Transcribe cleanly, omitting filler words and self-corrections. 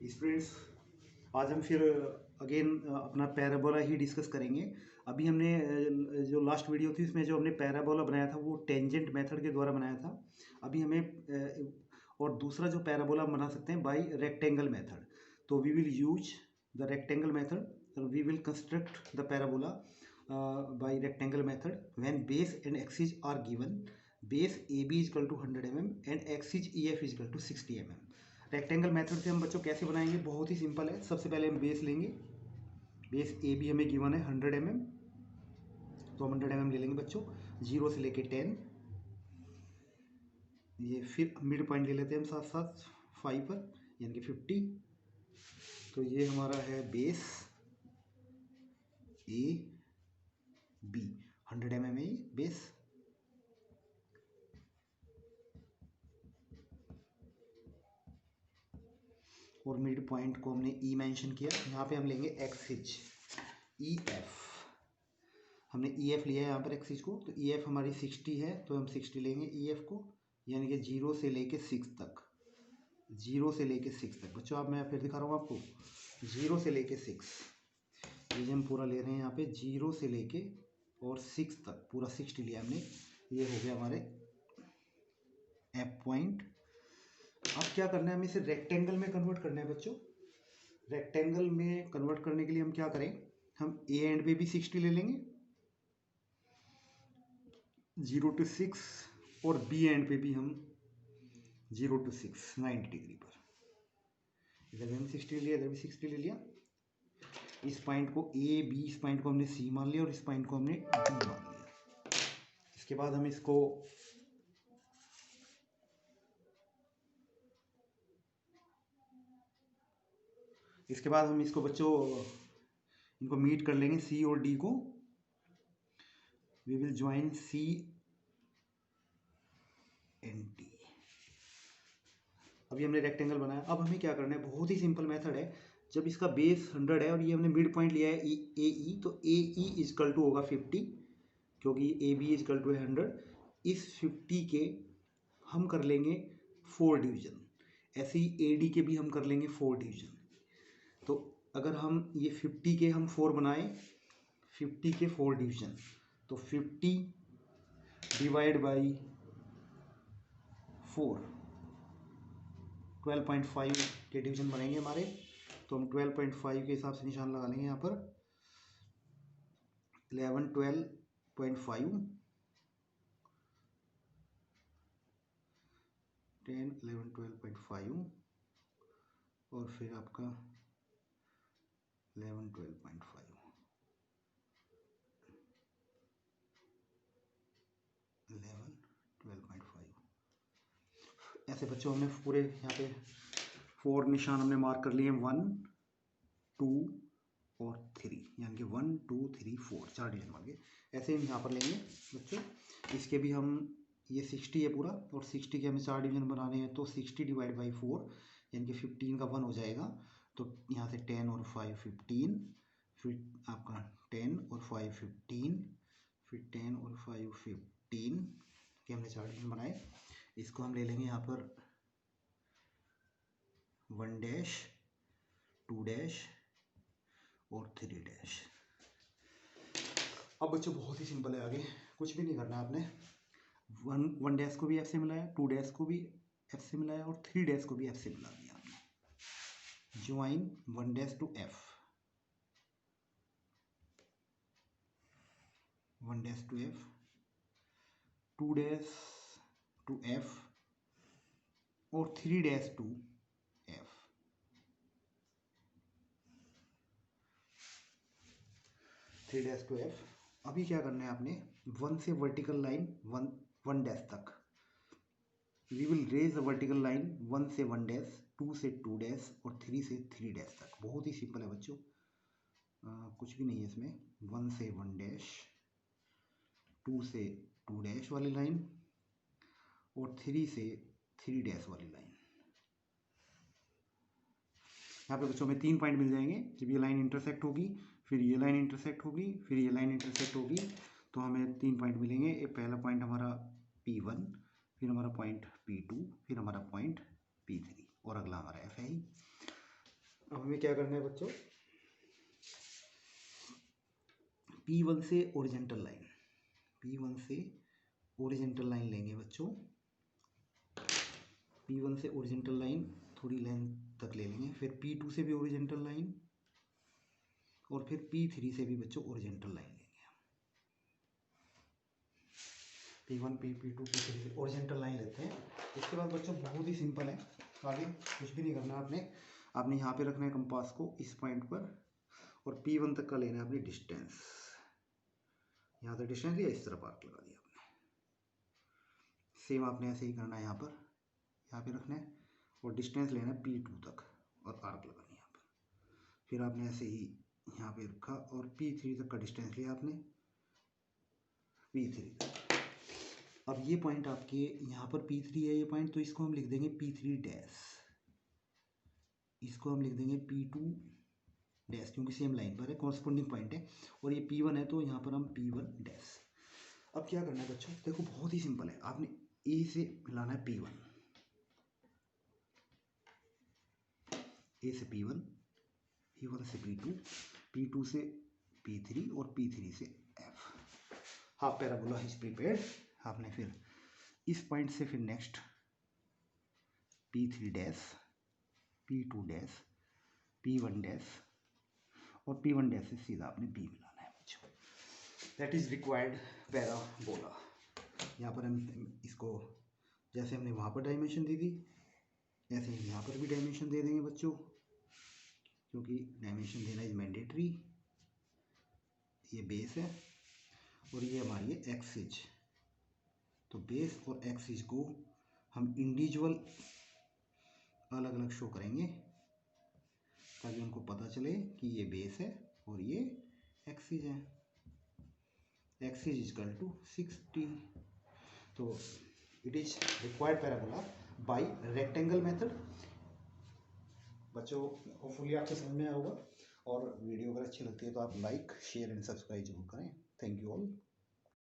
Students, आज हम फिर अगेन अपना पैराबोला ही डिस्कस करेंगे। अभी हमने जो लास्ट वीडियो थी उसमें जो हमने पैराबोला बनाया था वो टेंजेंट मेथड के द्वारा बनाया था। अभी हमें और दूसरा जो पैराबोला हम बना सकते हैं बाय रेक्टेंगल मेथड। तो we will use the rectangle method, we will construct the parabola by rectangle method when base and axis are given. Base A B is equal to 100 mm and axis E F is equal to 60 mm। Rectangle method से हम बच्चों कैसे बनाएंगे, बहुत ही simple है। सबसे पहले हम बेस लेंगे। बेस ए बी हमें गिवन है 100 mm, तो हम 100 mm ले लेंगे बच्चों, 0 से लेके 10। ये फिर मिड पॉइंट ले लेते हैं हम साथ साथ 5 पर, यानी कि 50। तो ये हमारा है बेस ए बी, 100 mm है ये बेस। और मिड पॉइंट को हमने ई मेंशन किया। यहाँ पे हम लेंगे एक्सिस ई एफ। हमने ई एफ लिया है यहाँ पर एक्सिस को, तो ई एफ हमारी 60 है, तो हम 60 लेंगे ई एफ को, यानी कि 0 से लेके 6 तक। 0 से लेके 6 तक बच्चों, अब मैं फिर दिखा रहा हूँ आपको। 0 से लेके 6, ये हम पूरा ले रहे हैं यहाँ पे 0 से लेके और 6 तक, पूरा 60 लिया हमने। ये हो गया हमारे एफ पॉइंट। अब क्या करना है, हमें इसे रेक्टेंगल में कन्वर्ट करना है बच्चों। रेक्टेंगल में कन्वर्ट करने के लिए हम क्या करें, हम ए एंड पे भी 60 ले लेंगे 0 to 6, और बी एंड पे भी हम 0 to 6 90 डिग्री पर। इधर भी हम 60 लिया, इधर भी 60 ले लिया। इस पॉइंट को ए बी, इस पॉइंट को हमने सी मान लिया और इस पॉइंट को हमने डी मान लिया। इसके बाद हम इसको बच्चों इनको मीट कर लेंगे, सी और डी को। We will join C and D. अभी हमने रेक्टेंगल बनाया। अब हमें क्या करना है, बहुत ही सिंपल मेथड है। जब इसका बेस 100 है और ये हमने मिड पॉइंट लिया है ए ई, तो ए ई इजकल टू होगा 50, क्योंकि ए बी इजकल टू है 100। इस 50 के हम कर लेंगे 4 डिवीजन। ऐसे ही ए डी के भी हम कर लेंगे 4 डिवीजन। तो अगर हम ये 50 के हम 4 बनाए, 50 के 4 डिवीजन, तो 50 डिवाइड बाई 4, 12.5 के डिवीजन बनेंगे हमारे। तो हम 12.5 के हिसाब से निशान लगा लेंगे यहाँ पर। 11 12.5, 10 11 12.5, और फिर आपका 11 12.5, 11 12.5। ऐसे बच्चों हमने पूरे यहाँ पे 4 निशान हमने मार्क कर लिए, 1 2 और 3, यानी कि 1 2 3 4 4 डिवीजन बन गए। ऐसे हम यहाँ पर लेंगे बच्चों। इसके भी हम, ये 60 है पूरा, और 60 के हमें 4 डिवीजन बनाने हैं, तो 60 डिवाइड बाई 4, यानी कि 15 का 1 हो जाएगा। तो यहाँ से 10 और 5 15, फिर आपका 10 और 5 15, फिर 10 और 5 15 के हमने 4 डिवीजन बनाए। इसको हम ले लेंगे यहाँ पर 1 डैश 2 डैश और 3 डैश। अब बच्चों बहुत ही सिंपल है, आगे कुछ भी नहीं करना है आपने। 1 डैश को भी एफ से मिलाया, 2 डैश को भी एफ से मिलाया, और 3 डैश को भी एफ से मिला दिया आपने। Join 1 dash to F, 1 dash to F, 2 dash to F, और 3 dash to F. 3 dash to F. अभी क्या करना है आपने, 1 से वर्टिकल लाइन 1 डैश तक। We will raise the vertical line 1 से 1 डैश, 2 से 2 डैश, और 3 से 3 डैश तक। बहुत ही सिंपल है बच्चों, कुछ भी नहीं है इसमें। 1 से 1 डैश, 2 से 2 डैश वाली लाइन, और 3 से 3 डैश वाली लाइन। यहाँ पे बच्चों में 3 पॉइंट मिल जाएंगे। जब ये लाइन इंटरसेक्ट होगी, फिर ये लाइन इंटरसेक्ट होगी, फिर ये लाइन इंटरसेक्ट होगी, तो हमें 3 पॉइंट मिलेंगे। एक पहला पॉइंट हमारा P1, फिर हमारा पॉइंट P2, फिर हमारा पॉइंट P3, और अगला हमारा F है ही। अब हमें क्या करना है बच्चों, P1 से ओरिजेंटल लाइन, P1 से ओरिजेंटल लाइन लेंगे बच्चों। P1 से ओरिजेंटल लाइन थोड़ी लेंथ तक ले लेंगे, फिर P2 से भी ओरिजेंटल लाइन, और फिर P3 से भी बच्चों ओरिजेंटल लाइन लेंगे। P1 P2 P3 से ओरिजेंटल लाइन लेते हैं। इसके बाद बच्चों बहुत ही सिंपल है, आगे कुछ भी नहीं करना आपने यहाँ पे रखना है कंपास को इस पॉइंट पर, और P1 तक का लेना है अपनी डिस्टेंस। यहाँ से डिस्टेंस लिया, इस तरफ आर्क लगा दिया आपने। सेम आपने ऐसे ही करना है, यहाँ पे रखना है और डिस्टेंस लेना है P2 तक और आर्क लगानी है यहाँ पर। फिर आपने ऐसे ही यहाँ पे रखा और P3 तक का डिस्टेंस लिया आपने, P3 तक। अब ये पॉइंट आपके यहाँ पर P3 है ये पॉइंट, तो इसको हम लिख देंगे P3 डैश, इसको हम लिख देंगे P2 डैश, क्योंकि सेम लाइन पर है, कॉरस्पॉन्डिंग पॉइंट है। और ये P1 है तो यहाँ पर हम P1 डैश। अब क्या करना है बच्चों, देखो बहुत ही सिंपल है, आपने A से मिलाना है P1, A से P1, P1 से P2, P2 से P3 और P3 से F। Half parabola is prepared. आपने फिर इस पॉइंट से फिर next P3 dash, P2 dash, P1 dash और P1 डैश से सीधा आपने B मिलाना है बच्चों। That is required parabola. यहाँ पर हम इसको जैसे हमने वहाँ पर डायमेंशन दी थी, ऐसे ही यहाँ पर भी डायमेंशन दे देंगे बच्चों, क्योंकि डायमेंशन देना इज मैंडेटरी। ये बेस है और ये हमारी है एक्सिस, तो बेस और एक्सिस को हम इंडिविजुअल अलग अलग शो करेंगे ताकि उनको पता चले कि ये बेस है और ये एक्सिस है। Axis is equal to 60। तो it is required parabola by rectangle method. बच्चों होपफुली आपको समझ में आया होगा, और वीडियो अगर अच्छी लगती है तो आप लाइक शेयर एंड सब्सक्राइब जरूर करें। Thank you all.